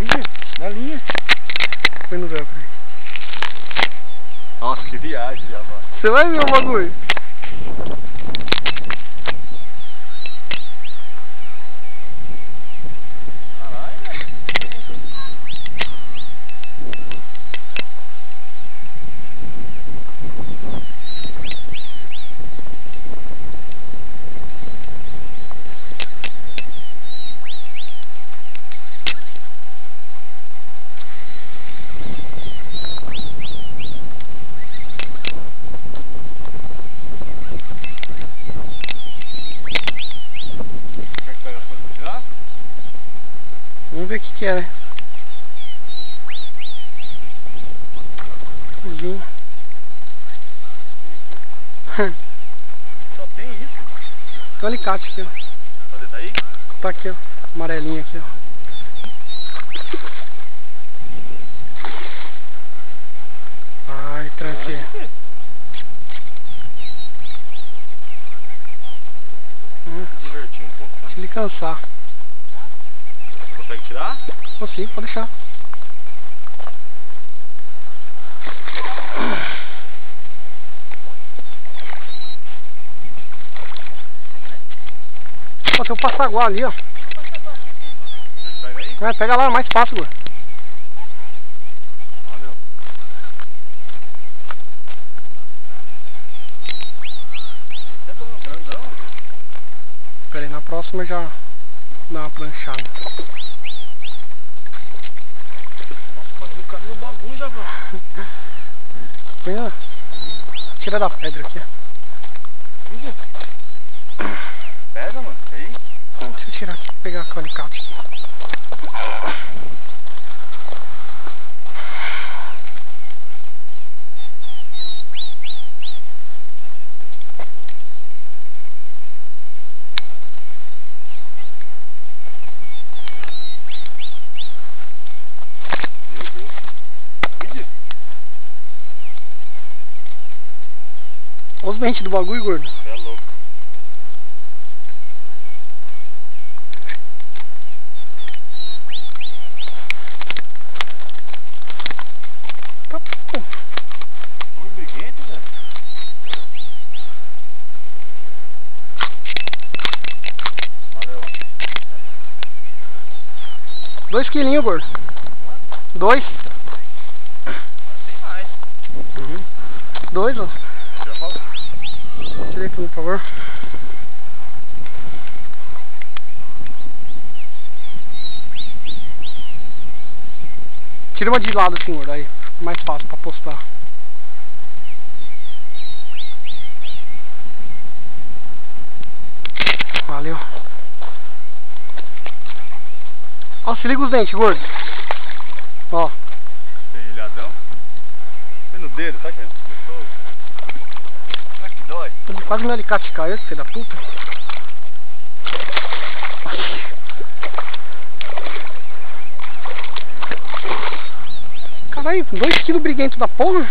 Ih, na linha. Põe no velcro aí. Nossa, que viagem, já, mano. Você vai ver o bagulho. Caralho, velho. Vamos ver o que é, né? Cozinho. Só tem isso? Tem um alicate aqui, ó. Cadê? Tá aí? Tá aqui, ó. Amarelinho aqui, ó. Ai, tranquei. Divertir um pouco, tá? Se ele cansar. Consegue tirar? Consigo, pode deixar. Ó, tem um passaguá ali, ó. Pega aí? Vai, pega lá, mais fácil, Gor. Valeu. Esse é bom, grandão. Pera aí, na próxima já dá uma pranchada. Nossa, quase no caminho do bagulho já, mano. Põe a... Tira da pedra aqui, ó. Pega, mano. Aí. Deixa eu tirar aqui, pegar com o alicate. Meu Deus. Ui. Olha os dentes do bagulho, gordo. Você é louco. Tá bom. Bagulho briguento, velho. Valeu. 2 quilinhos, gordo. 2. Tem mais. 2, ó. Já falou. Tira aí, por favor. Tira uma de lado assim, gordo. Aí fica mais fácil pra postar. Valeu. Ó, se liga os dentes, gordo. Ó. Ferrilhadão. Foi no dedo, sabe que é gostoso? Será que dói? Quase meu alicate caiu, esse filho da puta. Caralho, 2 kg briguento da porra.